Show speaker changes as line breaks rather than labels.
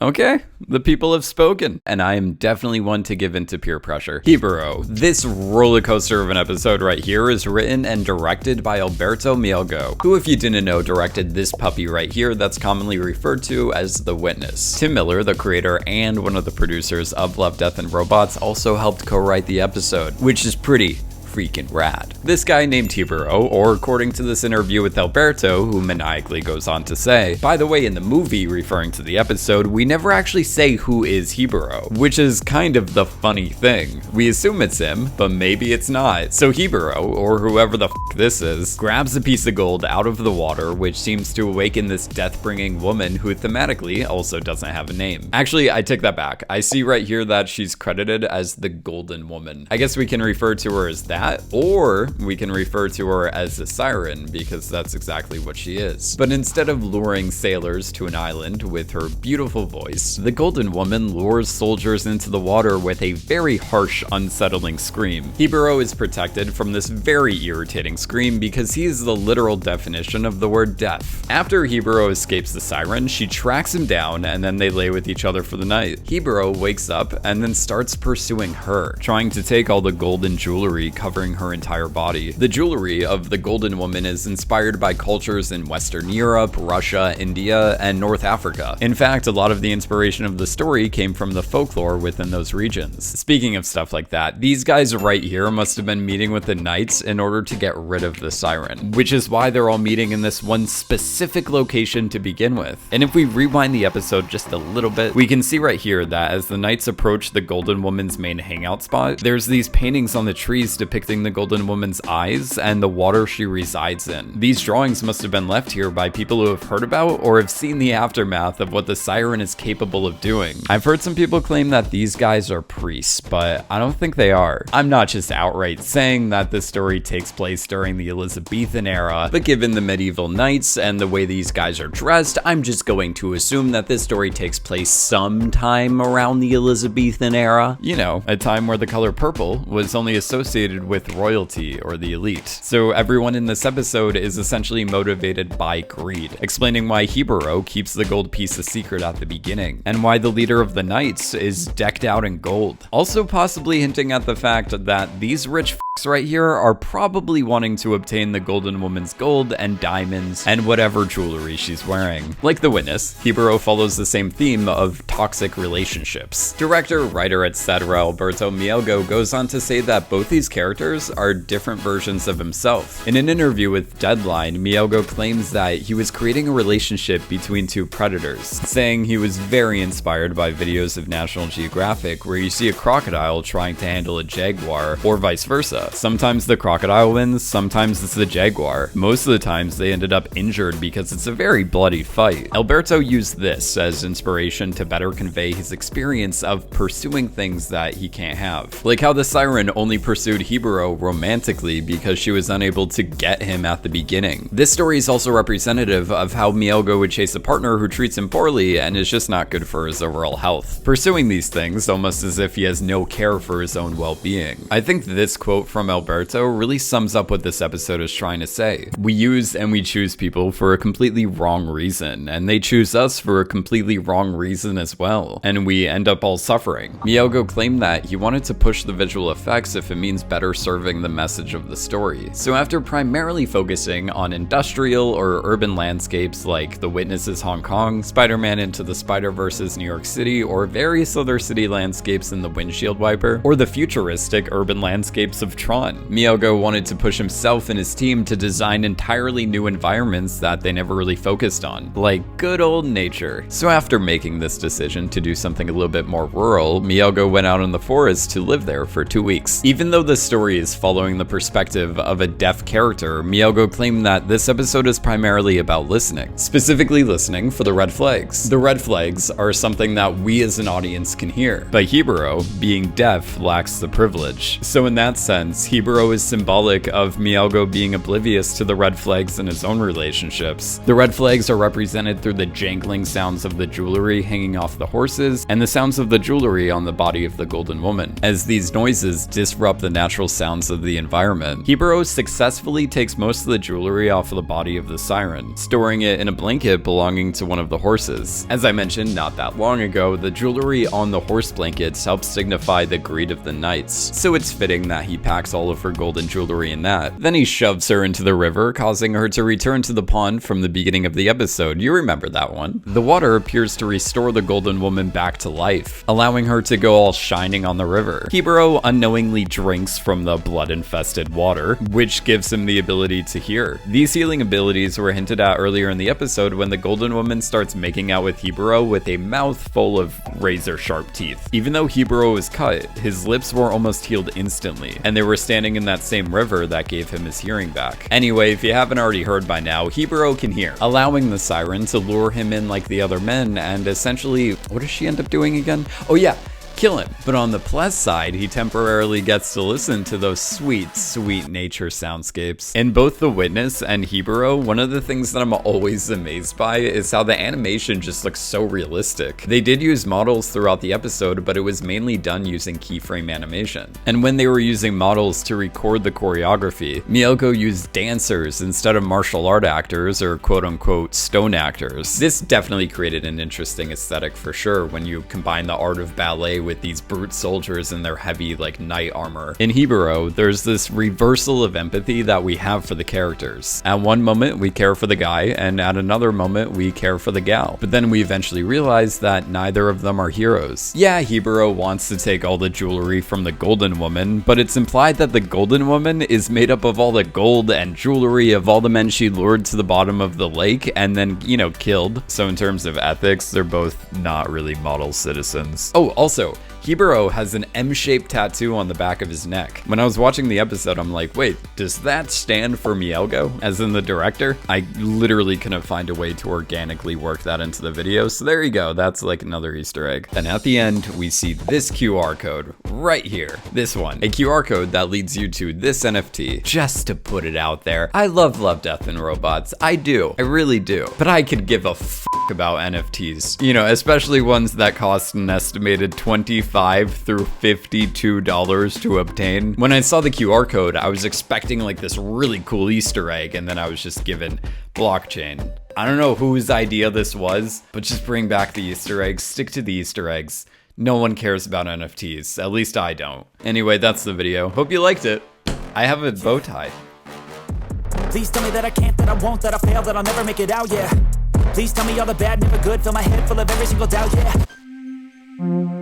Okay, the people have spoken, and I am definitely one to give in to peer pressure. Jibaro. This roller coaster of an episode right here is written and directed by Alberto Mielgo, who, if you didn't know, directed this puppy right here that's commonly referred to as The Witness. Tim Miller, the creator and one of the producers of Love, Death, and Robots, also helped co-write the episode, which is pretty freaking rad. This guy named Jibaro, or according to this interview with Alberto, who maniacally goes on to say, by the way, in the movie referring to the episode, we never actually say who is Jibaro, which is kind of the funny thing. We assume it's him, but maybe it's not. So Jibaro, or whoever the this is, grabs a piece of gold out of the water, which seems to awaken this death-bringing woman who thematically also doesn't have a name. Actually, I take that back. I see right here that she's credited as the Golden Woman. I guess we can refer to her as that, or we can refer to her as a Siren, because that's exactly what she is. But instead of luring sailors to an island with her beautiful voice, the Golden Woman lures soldiers into the water with a very harsh, unsettling scream. Jibaro is protected from this very irritating scream because he is the literal definition of the word death. After Jibaro escapes the Siren, she tracks him down and then they lay with each other for the night. Jibaro wakes up and then starts pursuing her, trying to take all the golden jewelry covering her entire body. The jewelry of the Golden Woman is inspired by cultures in Western Europe, Russia, India, and North Africa. In fact, a lot of the inspiration of the story came from the folklore within those regions. Speaking of stuff like that, these guys right here must have been meeting with the knights in order to get rid of the Siren, which is why they're all meeting in this one specific location to begin with. And if we rewind the episode just a little bit, we can see right here that as the knights approach the Golden Woman's main hangout spot, there's these paintings on the trees depicting the Golden Woman's eyes and the water she resides in. These drawings must have been left here by people who have heard about or have seen the aftermath of what the Siren is capable of doing. I've heard some people claim that these guys are priests, but I don't think they are. I'm not just outright saying that this story takes place during the Elizabethan era, but given the medieval knights and the way these guys are dressed, I'm just going to assume that this story takes place sometime around the Elizabethan era. You know, a time where the color purple was only associated with royalty or the elite. So everyone in this episode is essentially motivated by greed, explaining why Jibaro keeps the gold piece a secret at the beginning, and why the leader of the knights is decked out in gold. Also possibly hinting at the fact that these rich f***s right here are probably wanting to obtain the Golden Woman's gold and diamonds and whatever jewelry she's wearing. Like The Witness, Jibaro follows the same theme of toxic relationships. Director, writer, etc. Alberto Mielgo goes on to say that both these characters are different versions of himself. In an interview with Deadline, Mielgo claims that he was creating a relationship between two predators, saying he was very inspired by videos of National Geographic where you see a crocodile trying to handle a jaguar, or vice versa. Sometimes the crocodile wins, sometimes it's the jaguar. Most of the times they ended up injured because it's a very bloody fight. Alberto used this as inspiration to better convey his experience of pursuing things that he can't have. Like how the Siren only pursued Jibaro romantically because she was unable to get him at the beginning. This story is also representative of how Mielgo would chase a partner who treats him poorly and is just not good for his overall health, pursuing these things almost as if he has no care for his own well-being. I think this quote from Alberto really sums up what this episode is trying to say. We use and we choose people for a completely wrong reason, and they choose us for a completely wrong reason as well, and we end up all suffering. Mielgo claimed that he wanted to push the visual effects if it means better serving the message of the story. So after primarily focusing on industrial or urban landscapes like The Witness's Hong Kong, Spider-Man Into the Spider-Verse's New York City, or various other city landscapes in The Windshield Wiper, or the futuristic urban landscapes of Tron, Mielgo wanted to push himself and his team to design entirely new environments that they never really focused on, like good old nature. So after making this decision to do something a little bit more rural, Mielgo went out in the forest to live there for 2 weeks. Even though the story is following the perspective of a deaf character, Mielgo claimed that this episode is primarily about listening, specifically listening for the red flags. The red flags are something that we as an audience can hear, but Jibaro, being deaf, lacks the privilege. So in that sense, means. Jibaro is symbolic of Mielgo being oblivious to the red flags in his own relationships. The red flags are represented through the jangling sounds of the jewelry hanging off the horses and the sounds of the jewelry on the body of the golden woman, as these noises disrupt the natural sounds of the environment. Jibaro successfully takes most of the jewelry off of the body of the Siren, storing it in a blanket belonging to one of the horses. As I mentioned not that long ago, the jewelry on the horse blankets helps signify the greed of the knights, so it's fitting that he packs all of her golden jewelry in that. Then he shoves her into the river, causing her to return to the pond from the beginning of the episode. You remember that one. The water appears to restore the golden woman back to life, allowing her to go all shining on the river. Jibaro unknowingly drinks from the blood-infested water, which gives him the ability to hear. These healing abilities were hinted at earlier in the episode when the golden woman starts making out with Jibaro with a mouth full of razor-sharp teeth. Even though Jibaro was cut, his lips were almost healed instantly, and they were standing in that same river that gave him his hearing back. Anyway, if you haven't already heard by now, Jibaro can hear, allowing the Siren to lure him in like the other men, and essentially, what does she end up doing again? Oh yeah, kill him. But on the plus side, he temporarily gets to listen to those sweet, sweet nature soundscapes. In both The Witness and Jibaro, one of the things that I'm always amazed by is how the animation just looks so realistic. They did use models throughout the episode, but it was mainly done using keyframe animation. And when they were using models to record the choreography, Mielgo used dancers instead of martial art actors or quote-unquote stone actors. This definitely created an interesting aesthetic for sure when you combine the art of ballet with these brute soldiers in their heavy like knight armor. In Jibaro, there's this reversal of empathy that we have for the characters. At one moment we care for the guy, and at another moment we care for the gal. But then we eventually realize that neither of them are heroes. Yeah, Jibaro wants to take all the jewelry from the golden woman, but it's implied that the golden woman is made up of all the gold and jewelry of all the men she lured to the bottom of the lake and then, you know, killed. So in terms of ethics, they're both not really model citizens. Oh, also, Jibaro has an M-shaped tattoo on the back of his neck. When I was watching the episode, I'm like, wait, does that stand for Mielgo, as in the director? I literally couldn't find a way to organically work that into the video, so there you go, that's like another Easter egg. And at the end, we see this QR code right here. This one, a QR code that leads you to this NFT. Just to put it out there, I love Death, and Robots. I do, I really do. But I could give a f about NFTs. You know, especially ones that cost an estimated $25 through $52 to obtain. When I saw the QR code, I was expecting like this really cool Easter egg, and then I was just given blockchain. I don't know whose idea this was, but just bring back the Easter eggs, stick to the Easter eggs. No one cares about NFTs, at least I don't. Anyway, that's the video. Hope you liked it. I have a bow tie.
Please tell me that I can't, that I won't, that I fail, that I'll never make it out, yeah. Please tell me all the bad, never good, fill my head full of every single doubt, yeah.